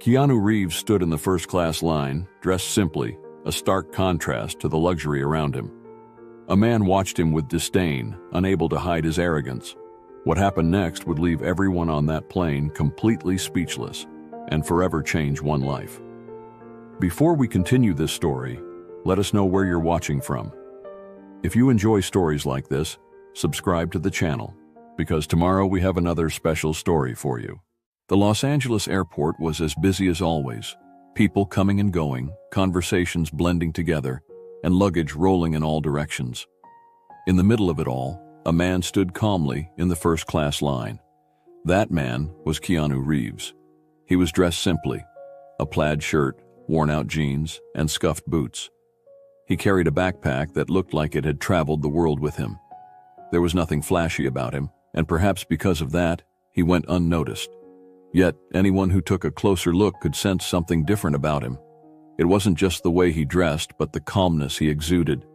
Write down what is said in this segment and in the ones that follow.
Keanu Reeves stood in the first-class line, dressed simply, a stark contrast to the luxury around him. A man watched him with disdain, unable to hide his arrogance. What happened next would leave everyone on that plane completely speechless and forever change one life. Before we continue this story, let us know where you're watching from. If you enjoy stories like this, subscribe to the channel, because tomorrow we have another special story for you. The Los Angeles airport was as busy as always, people coming and going, conversations blending together, and luggage rolling in all directions. In the middle of it all, a man stood calmly in the first-class line. That man was Keanu Reeves. He was dressed simply, a plaid shirt, worn-out jeans, and scuffed boots. He carried a backpack that looked like it had traveled the world with him. There was nothing flashy about him, and perhaps because of that, he went unnoticed. Yet, anyone who took a closer look could sense something different about him. It wasn't just the way he dressed, but the calmness he exuded.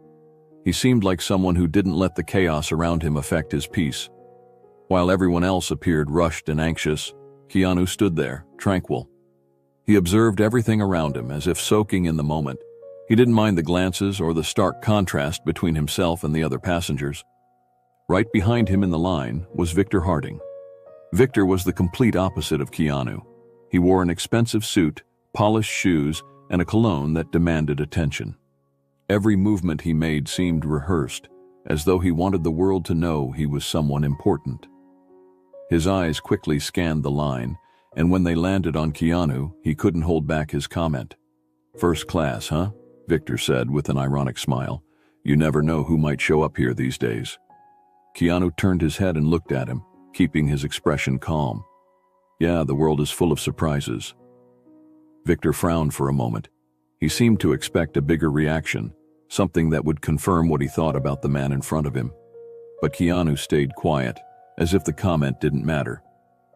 He seemed like someone who didn't let the chaos around him affect his peace. While everyone else appeared rushed and anxious, Keanu stood there, tranquil. He observed everything around him as if soaking in the moment. He didn't mind the glances or the stark contrast between himself and the other passengers. Right behind him in the line was Victor Harding. Victor was the complete opposite of Keanu. He wore an expensive suit, polished shoes, and a cologne that demanded attention. Every movement he made seemed rehearsed, as though he wanted the world to know he was someone important. His eyes quickly scanned the line, and when they landed on Keanu, he couldn't hold back his comment. "First class, huh?" Victor said with an ironic smile. "You never know who might show up here these days." Keanu turned his head and looked at him, keeping his expression calm. "Yeah, the world is full of surprises." Victor frowned for a moment. He seemed to expect a bigger reaction, something that would confirm what he thought about the man in front of him. But Keanu stayed quiet, as if the comment didn't matter.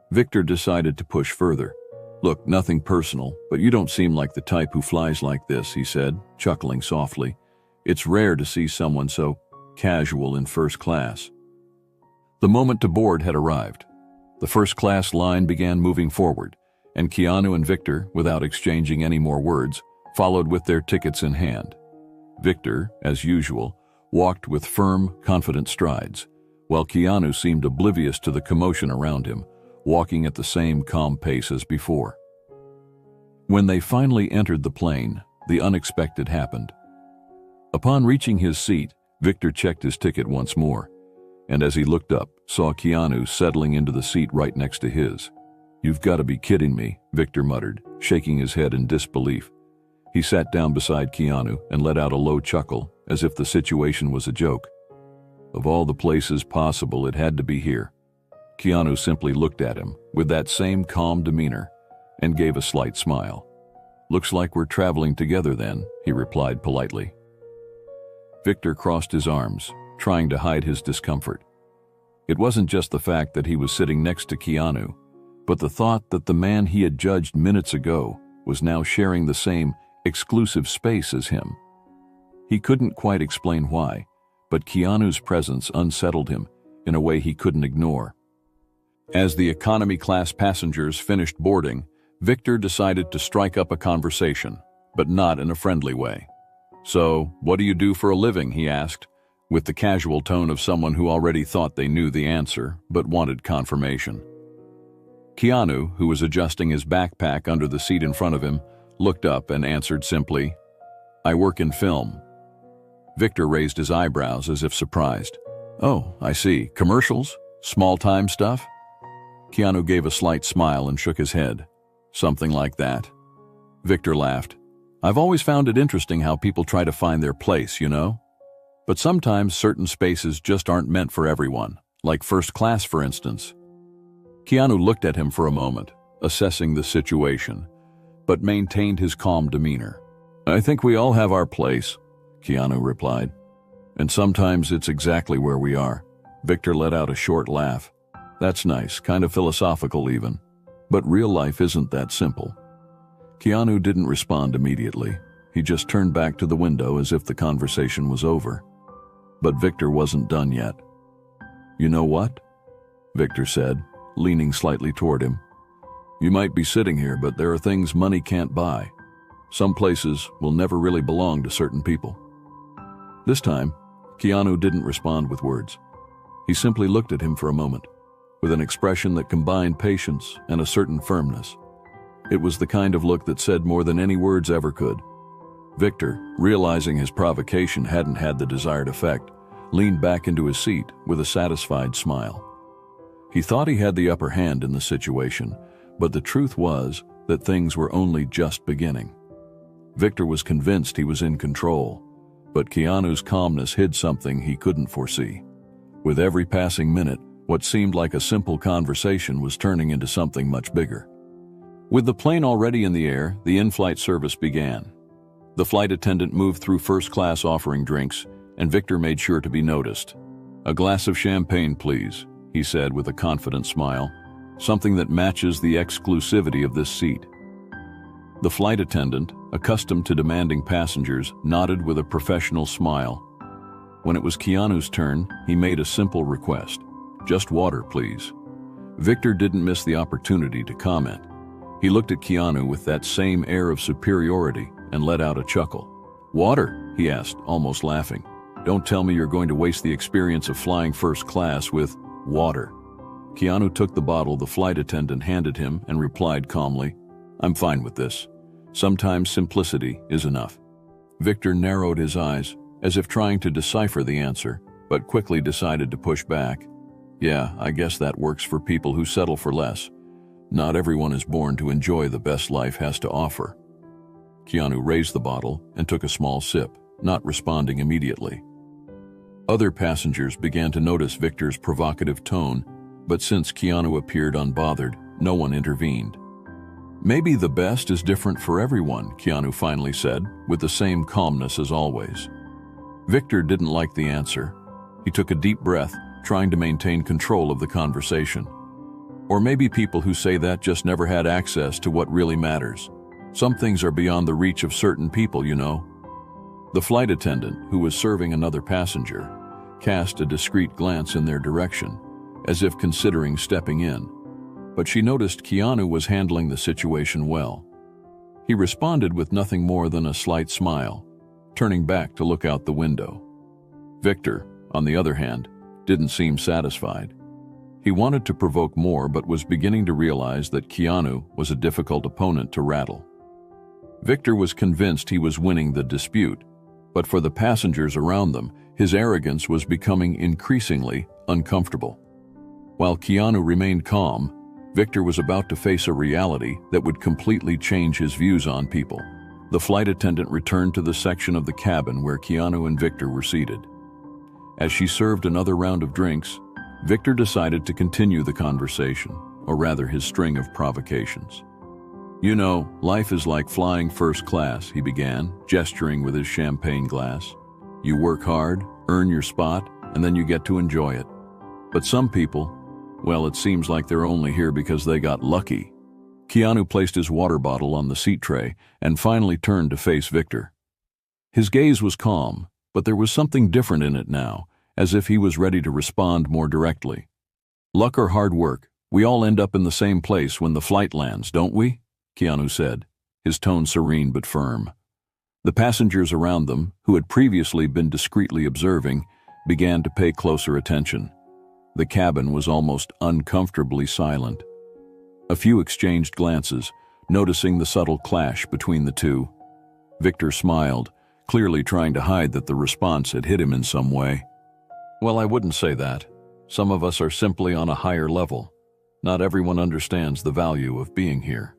Victor decided to push further. "Look, nothing personal, but you don't seem like the type who flies like this," he said, chuckling softly. "It's rare to see someone so casual in first class." The moment to board had arrived. The first-class line began moving forward, and Keanu and Victor, without exchanging any more words, followed with their tickets in hand. Victor, as usual, walked with firm, confident strides, while Keanu seemed oblivious to the commotion around him, walking at the same calm pace as before. When they finally entered the plane, the unexpected happened. Upon reaching his seat, Victor checked his ticket once more, and as he looked up, saw Keanu settling into the seat right next to his. "You've got to be kidding me," Victor muttered, shaking his head in disbelief. He sat down beside Keanu and let out a low chuckle, as if the situation was a joke. Of all the places possible, it had to be here. Keanu simply looked at him with that same calm demeanor and gave a slight smile. "Looks like we're traveling together then," he replied politely. Victor crossed his arms, trying to hide his discomfort. It wasn't just the fact that he was sitting next to Keanu, but the thought that the man he had judged minutes ago was now sharing the same exclusive space as him. He couldn't quite explain why, but Keanu's presence unsettled him in a way he couldn't ignore. As the economy class passengers finished boarding, Victor decided to strike up a conversation, but not in a friendly way. "So, what do you do for a living?" he asked, with the casual tone of someone who already thought they knew the answer, but wanted confirmation. Keanu, who was adjusting his backpack under the seat in front of him, looked up and answered simply, "I work in film." Victor raised his eyebrows as if surprised. "Oh, I see. Commercials? Small-time stuff?" Keanu gave a slight smile and shook his head. "Something like that." Victor laughed. "I've always found it interesting how people try to find their place, you know? But sometimes certain spaces just aren't meant for everyone, like first class, for instance." Keanu looked at him for a moment, assessing the situation, but maintained his calm demeanor. "I think we all have our place," Keanu replied. "And sometimes it's exactly where we are." Victor let out a short laugh. "That's nice, kind of philosophical even. But real life isn't that simple." Keanu didn't respond immediately. He just turned back to the window as if the conversation was over. But Victor wasn't done yet. "You know what?" Victor said, leaning slightly toward him. You might be sitting here, but there are things money can't buy. Some places will never really belong to certain people." This time, Keanu didn't respond with words. He simply looked at him for a moment, with an expression that combined patience and a certain firmness. It was the kind of look that said more than any words ever could. Victor, realizing his provocation hadn't had the desired effect, leaned back into his seat with a satisfied smile. He thought he had the upper hand in the situation, but the truth was that things were only just beginning. Victor was convinced he was in control, but Keanu's calmness hid something he couldn't foresee. With every passing minute, what seemed like a simple conversation was turning into something much bigger. With the plane already in the air, the in-flight service began. The flight attendant moved through first class offering drinks, and Victor made sure to be noticed. "A glass of champagne, please," he said with a confident smile, "something that matches the exclusivity of this seat." The flight attendant, accustomed to demanding passengers, nodded with a professional smile. When it was Keanu's turn, he made a simple request. "Just water, please." Victor didn't miss the opportunity to comment. He looked at Keanu with that same air of superiority and let out a chuckle. "Water?" he asked, almost laughing. "Don't tell me you're going to waste the experience of flying first class with water." Keanu took the bottle the flight attendant handed him and replied calmly, "I'm fine with this. Sometimes simplicity is enough." Victor narrowed his eyes, as if trying to decipher the answer, but quickly decided to push back. "Yeah, I guess that works for people who settle for less. Not everyone is born to enjoy the best life has to offer." Keanu raised the bottle and took a small sip, not responding immediately. Other passengers began to notice Victor's provocative tone, but since Keanu appeared unbothered, no one intervened. "Maybe the best is different for everyone," Keanu finally said, with the same calmness as always. Victor didn't like the answer. He took a deep breath, trying to maintain control of the conversation. "Or maybe people who say that just never had access to what really matters. Some things are beyond the reach of certain people, you know." The flight attendant, who was serving another passenger, cast a discreet glance in their direction, as if considering stepping in. But she noticed Keanu was handling the situation well. He responded with nothing more than a slight smile, turning back to look out the window. Victor, on the other hand, didn't seem satisfied. He wanted to provoke more, but was beginning to realize that Keanu was a difficult opponent to rattle. Victor was convinced he was winning the dispute, but for the passengers around them, his arrogance was becoming increasingly uncomfortable. While Keanu remained calm, Victor was about to face a reality that would completely change his views on people. The flight attendant returned to the section of the cabin where Keanu and Victor were seated. As she served another round of drinks, Victor decided to continue the conversation, or rather his string of provocations. "You know, life is like flying first class," he began, gesturing with his champagne glass. "You work hard, earn your spot, and then you get to enjoy it. But some people, well, it seems like they're only here because they got lucky." Keanu placed his water bottle on the seat tray and finally turned to face Victor. His gaze was calm, but there was something different in it now, as if he was ready to respond more directly. "Luck or hard work, we all end up in the same place when the flight lands, don't we?" Keanu said, his tone serene but firm. The passengers around them, who had previously been discreetly observing, began to pay closer attention. The cabin was almost uncomfortably silent. A few exchanged glances, noticing the subtle clash between the two. Victor smiled, clearly trying to hide that the response had hit him in some way. "Well, I wouldn't say that. Some of us are simply on a higher level. Not everyone understands the value of being here."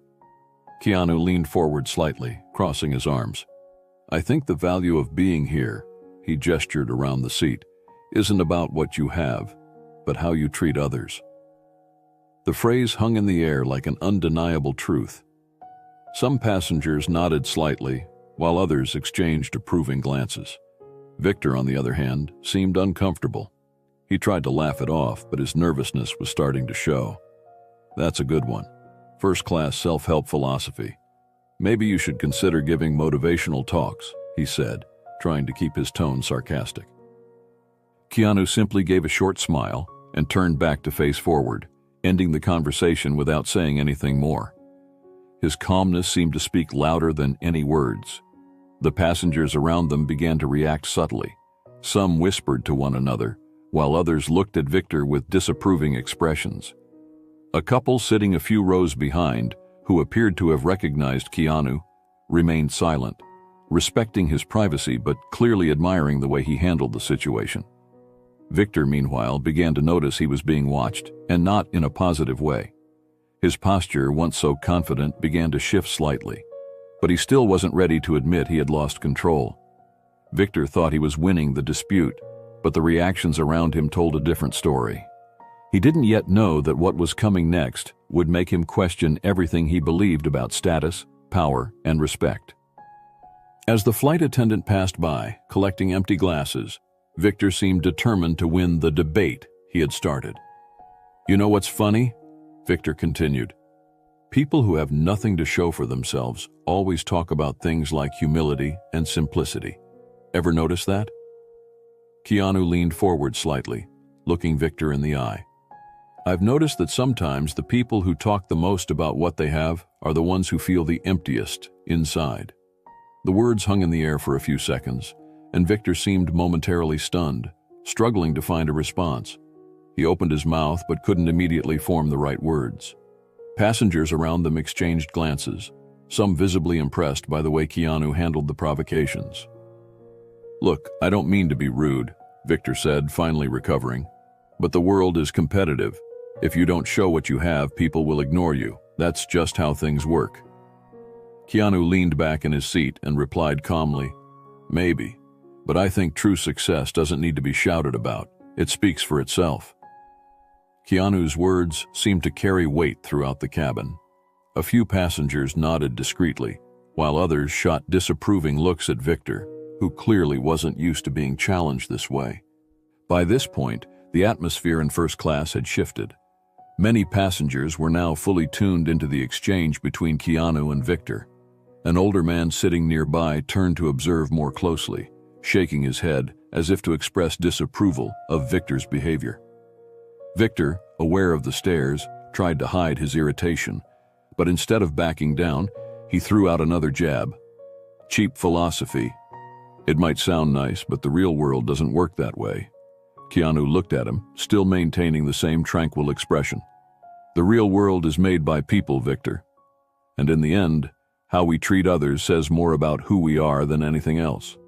Keanu leaned forward slightly, crossing his arms. "I think the value of being here," he gestured around the seat, "isn't about what you have, but how you treat others." The phrase hung in the air like an undeniable truth. Some passengers nodded slightly, while others exchanged approving glances. Victor, on the other hand, seemed uncomfortable. He tried to laugh it off, but his nervousness was starting to show. "That's a good one. First-class self-help philosophy. Maybe you should consider giving motivational talks," he said, trying to keep his tone sarcastic. Keanu simply gave a short smile and turned back to face forward, ending the conversation without saying anything more. His calmness seemed to speak louder than any words. The passengers around them began to react subtly. Some whispered to one another, while others looked at Victor with disapproving expressions. A couple sitting a few rows behind, who appeared to have recognized Keanu, remained silent, respecting his privacy but clearly admiring the way he handled the situation. Victor, meanwhile, began to notice he was being watched, and not in a positive way. His posture, once so confident, began to shift slightly, but he still wasn't ready to admit he had lost control. Victor thought he was winning the dispute, but the reactions around him told a different story. He didn't yet know that what was coming next would make him question everything he believed about status, power, and respect. As the flight attendant passed by, collecting empty glasses, Victor seemed determined to win the debate he had started. "You know what's funny?" Victor continued. "People who have nothing to show for themselves always talk about things like humility and simplicity. Ever notice that?" Keanu leaned forward slightly, looking Victor in the eye. "I've noticed that sometimes the people who talk the most about what they have are the ones who feel the emptiest inside." The words hung in the air for a few seconds, and Victor seemed momentarily stunned, struggling to find a response. He opened his mouth but couldn't immediately form the right words. Passengers around them exchanged glances, some visibly impressed by the way Keanu handled the provocations. "Look, I don't mean to be rude," Victor said, finally recovering, "but the world is competitive. If you don't show what you have, people will ignore you. That's just how things work." Keanu leaned back in his seat and replied calmly, "Maybe, but I think true success doesn't need to be shouted about. It speaks for itself." Keanu's words seemed to carry weight throughout the cabin. A few passengers nodded discreetly, while others shot disapproving looks at Victor, who clearly wasn't used to being challenged this way. By this point, the atmosphere in first class had shifted. Many passengers were now fully tuned into the exchange between Keanu and Victor. An older man sitting nearby turned to observe more closely, shaking his head as if to express disapproval of Victor's behavior. Victor, aware of the stares, tried to hide his irritation, but instead of backing down, he threw out another jab. "Cheap philosophy. It might sound nice, but the real world doesn't work that way." Keanu looked at him, still maintaining the same tranquil expression. "The real world is made by people, Victor. And in the end, how we treat others says more about who we are than anything else."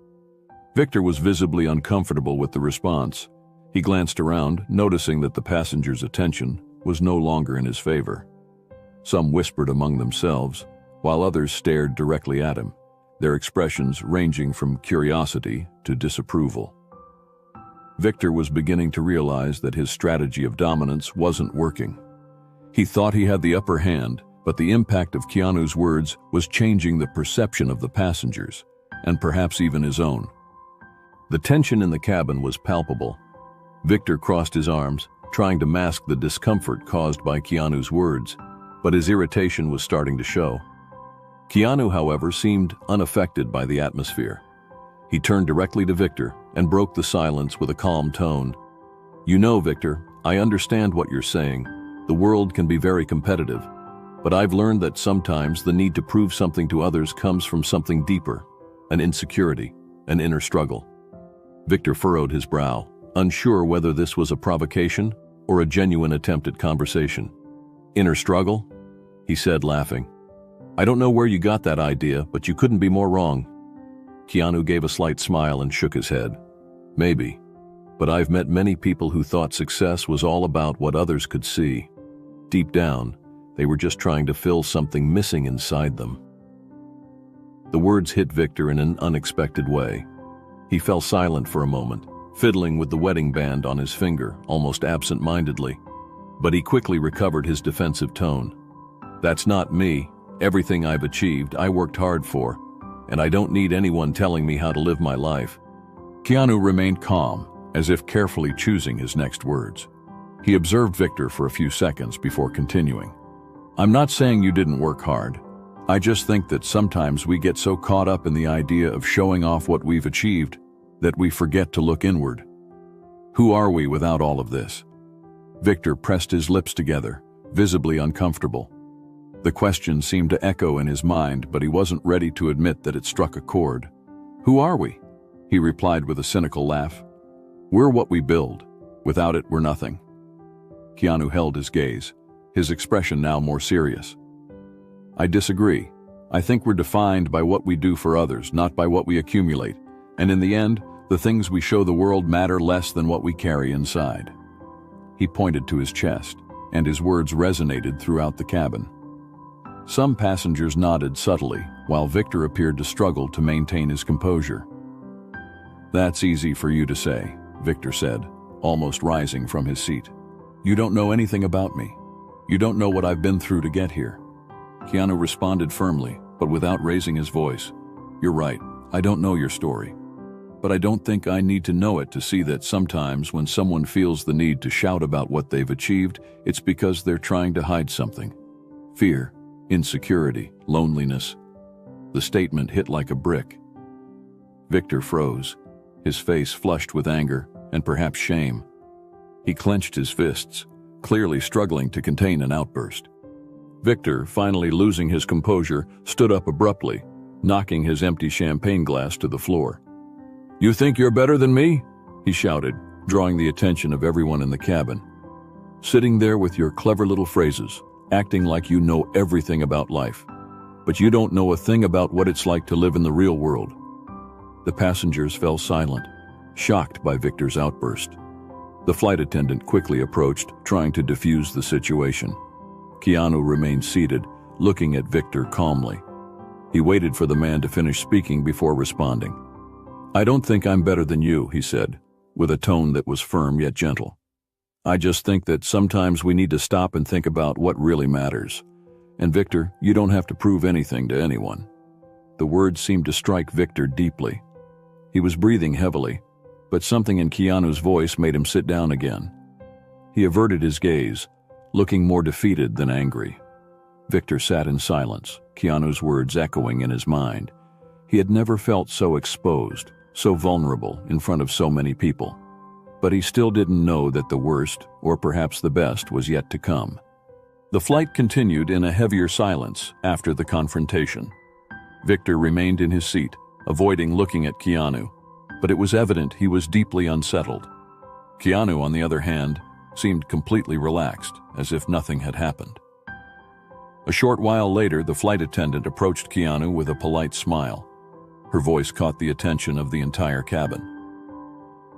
Victor was visibly uncomfortable with the response. He glanced around, noticing that the passengers' attention was no longer in his favor. Some whispered among themselves, while others stared directly at him, their expressions ranging from curiosity to disapproval. Victor was beginning to realize that his strategy of dominance wasn't working. He thought he had the upper hand, but the impact of Keanu's words was changing the perception of the passengers, and perhaps even his own. The tension in the cabin was palpable. Victor crossed his arms, trying to mask the discomfort caused by Keanu's words, but his irritation was starting to show. Keanu, however, seemed unaffected by the atmosphere. He turned directly to Victor and broke the silence with a calm tone. "You know, Victor, I understand what you're saying. The world can be very competitive, but I've learned that sometimes the need to prove something to others comes from something deeper, an insecurity, an inner struggle." Victor furrowed his brow, unsure whether this was a provocation or a genuine attempt at conversation. "Inner struggle?" he said, laughing. "I don't know where you got that idea, but you couldn't be more wrong." Keanu gave a slight smile and shook his head. "Maybe, but I've met many people who thought success was all about what others could see. Deep down, they were just trying to fill something missing inside them." The words hit Victor in an unexpected way. He fell silent for a moment, fiddling with the wedding band on his finger, almost absent-mindedly. But he quickly recovered his defensive tone. "That's not me. Everything I've achieved, I worked hard for, and I don't need anyone telling me how to live my life." Keanu remained calm, as if carefully choosing his next words. He observed Victor for a few seconds before continuing. "I'm not saying you didn't work hard. I just think that sometimes we get so caught up in the idea of showing off what we've achieved that we forget to look inward. Who are we without all of this?" Victor pressed his lips together, visibly uncomfortable. The question seemed to echo in his mind, but he wasn't ready to admit that it struck a chord. "Who are we?" he replied with a cynical laugh. "We're what we build. Without it, we're nothing." Keanu held his gaze, his expression now more serious. "I disagree. I think we're defined by what we do for others, not by what we accumulate. And in the end, the things we show the world matter less than what we carry inside." He pointed to his chest, and his words resonated throughout the cabin. Some passengers nodded subtly, while Victor appeared to struggle to maintain his composure. "That's easy for you to say," Victor said, almost rising from his seat. "You don't know anything about me. You don't know what I've been through to get here." Keanu responded firmly, but without raising his voice. "You're right, I don't know your story. But I don't think I need to know it to see that sometimes when someone feels the need to shout about what they've achieved, it's because they're trying to hide something. Fear, insecurity, loneliness." The statement hit like a brick. Victor froze, his face flushed with anger and perhaps shame. He clenched his fists, clearly struggling to contain an outburst. Victor, finally losing his composure, stood up abruptly, knocking his empty champagne glass to the floor. "You think you're better than me?" he shouted, drawing the attention of everyone in the cabin. "Sitting there with your clever little phrases, acting like you know everything about life. But you don't know a thing about what it's like to live in the real world." The passengers fell silent, shocked by Victor's outburst. The flight attendant quickly approached, trying to defuse the situation. Keanu remained seated, looking at Victor calmly. He waited for the man to finish speaking before responding. "I don't think I'm better than you," he said, with a tone that was firm yet gentle. "I just think that sometimes we need to stop and think about what really matters. And Victor, you don't have to prove anything to anyone." The words seemed to strike Victor deeply. He was breathing heavily, but something in Keanu's voice made him sit down again. He averted his gaze, looking more defeated than angry. Victor sat in silence, Keanu's words echoing in his mind. He had never felt so exposed, so vulnerable in front of so many people. But he still didn't know that the worst, or perhaps the best, was yet to come. The flight continued in a heavier silence after the confrontation. Victor remained in his seat, avoiding looking at Keanu, but it was evident he was deeply unsettled. Keanu, on the other hand, seemed completely relaxed, as if nothing had happened. A short while later, the flight attendant approached Keanu with a polite smile. Her voice caught the attention of the entire cabin.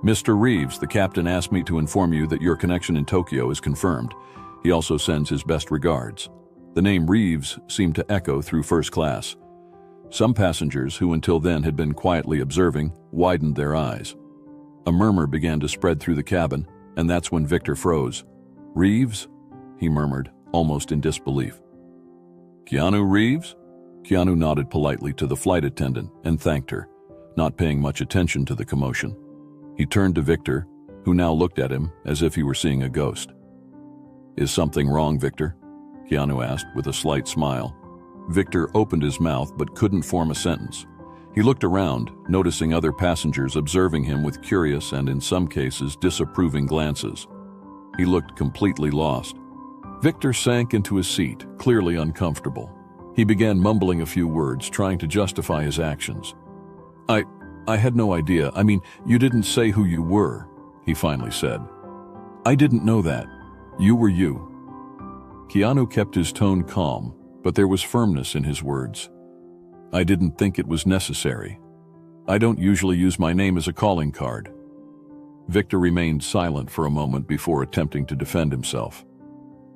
"Mr. Reeves, the captain asked me to inform you that your connection in Tokyo is confirmed. He also sends his best regards." The name Reeves seemed to echo through first class. Some passengers, who until then had been quietly observing, widened their eyes. A murmur began to spread through the cabin, and that's when Victor froze. "Reeves?" he murmured, almost in disbelief. "Keanu Reeves?" Keanu nodded politely to the flight attendant and thanked her, not paying much attention to the commotion. He turned to Victor, who now looked at him as if he were seeing a ghost. "Is something wrong, Victor?" Keanu asked with a slight smile. Victor opened his mouth but couldn't form a sentence. He looked around, noticing other passengers observing him with curious and, in some cases, disapproving glances. He looked completely lost. Victor sank into his seat, clearly uncomfortable. He began mumbling a few words, trying to justify his actions. I had no idea. I mean, you didn't say who you were," he finally said. "I didn't know that. You were you." Keanu kept his tone calm, but there was firmness in his words. "I didn't think it was necessary. I don't usually use my name as a calling card." Victor remained silent for a moment before attempting to defend himself.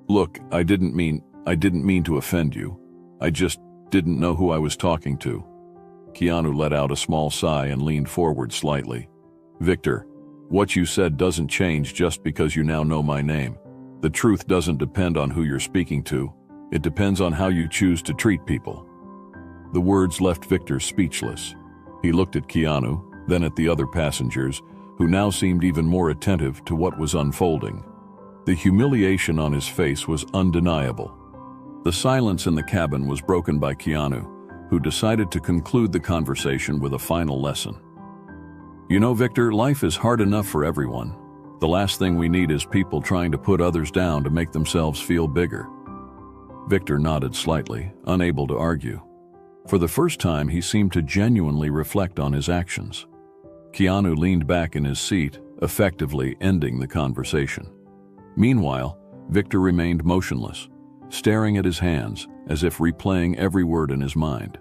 "Look, I didn't mean to offend you. I just didn't know who I was talking to." Keanu let out a small sigh and leaned forward slightly. "Victor, what you said doesn't change just because you now know my name. The truth doesn't depend on who you're speaking to. It depends on how you choose to treat people." The words left Victor speechless. He looked at Keanu, then at the other passengers, who now seemed even more attentive to what was unfolding. The humiliation on his face was undeniable. The silence in the cabin was broken by Keanu, who decided to conclude the conversation with a final lesson. "You know, Victor, life is hard enough for everyone. The last thing we need is people trying to put others down to make themselves feel bigger." Victor nodded slightly, unable to argue. For the first time, he seemed to genuinely reflect on his actions. Keanu leaned back in his seat, effectively ending the conversation. Meanwhile, Victor remained motionless, staring at his hands as if replaying every word in his mind.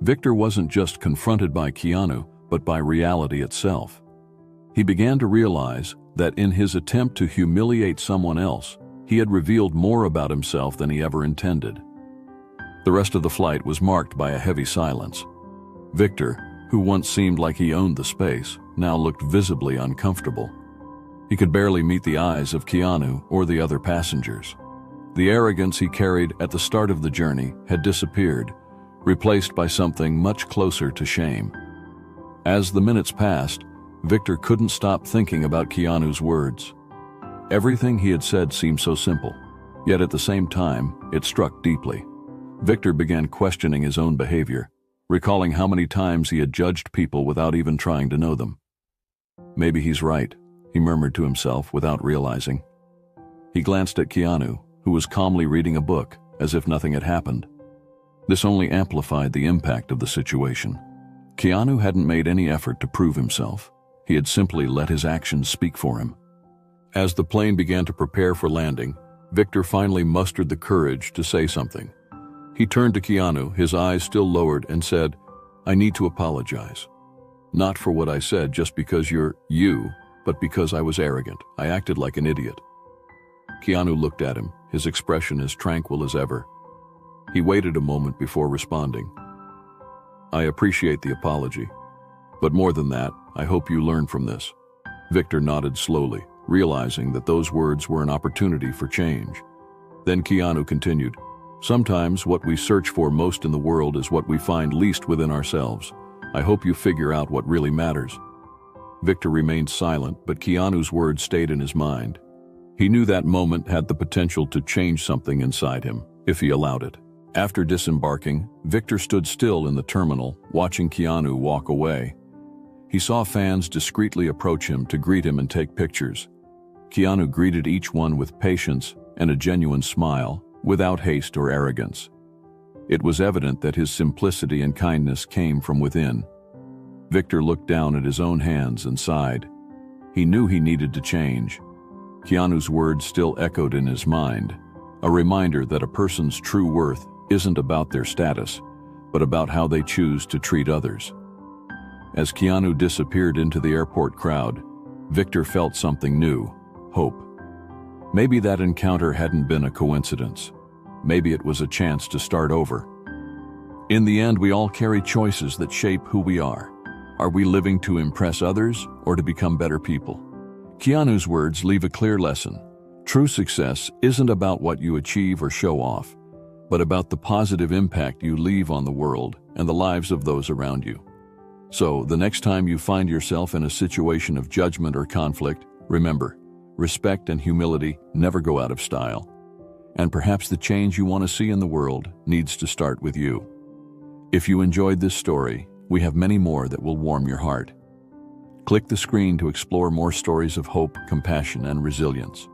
Victor wasn't just confronted by Keanu, but by reality itself. He began to realize that in his attempt to humiliate someone else, he had revealed more about himself than he ever intended. The rest of the flight was marked by a heavy silence. Victor, who once seemed like he owned the space, now looked visibly uncomfortable. He could barely meet the eyes of Keanu or the other passengers. The arrogance he carried at the start of the journey had disappeared, replaced by something much closer to shame. As the minutes passed, Victor couldn't stop thinking about Keanu's words. Everything he had said seemed so simple, yet at the same time, it struck deeply. Victor began questioning his own behavior, recalling how many times he had judged people without even trying to know them. Maybe he's right, he murmured to himself without realizing. He glanced at Keanu, who was calmly reading a book, as if nothing had happened. This only amplified the impact of the situation. Keanu hadn't made any effort to prove himself. He had simply let his actions speak for him. As the plane began to prepare for landing, Victor finally mustered the courage to say something. He turned to Keanu, his eyes still lowered, and said, "I need to apologize. Not for what I said just because you're you, but because I was arrogant. I acted like an idiot." Keanu looked at him, his expression as tranquil as ever. He waited a moment before responding. "I appreciate the apology. But more than that, I hope you learn from this." Victor nodded slowly, realizing that those words were an opportunity for change. Then Keanu continued, "Sometimes what we search for most in the world is what we find least within ourselves. I hope you figure out what really matters." Victor remained silent, but Keanu's words stayed in his mind. He knew that moment had the potential to change something inside him, if he allowed it. After disembarking, Victor stood still in the terminal, watching Keanu walk away. He saw fans discreetly approach him to greet him and take pictures. Keanu greeted each one with patience and a genuine smile, without haste or arrogance. It was evident that his simplicity and kindness came from within. Victor looked down at his own hands and sighed. He knew he needed to change. Keanu's words still echoed in his mind, a reminder that a person's true worth isn't about their status, but about how they choose to treat others. As Keanu disappeared into the airport crowd, Victor felt something new, hope. Maybe that encounter hadn't been a coincidence. Maybe it was a chance to start over. In the end, we all carry choices that shape who we are. Are we living to impress others or to become better people? Keanu's words leave a clear lesson. True success isn't about what you achieve or show off, but about the positive impact you leave on the world and the lives of those around you. So, the next time you find yourself in a situation of judgment or conflict, remember, respect and humility never go out of style. And perhaps the change you want to see in the world needs to start with you. If you enjoyed this story, we have many more that will warm your heart. Click the screen to explore more stories of hope, compassion, and resilience.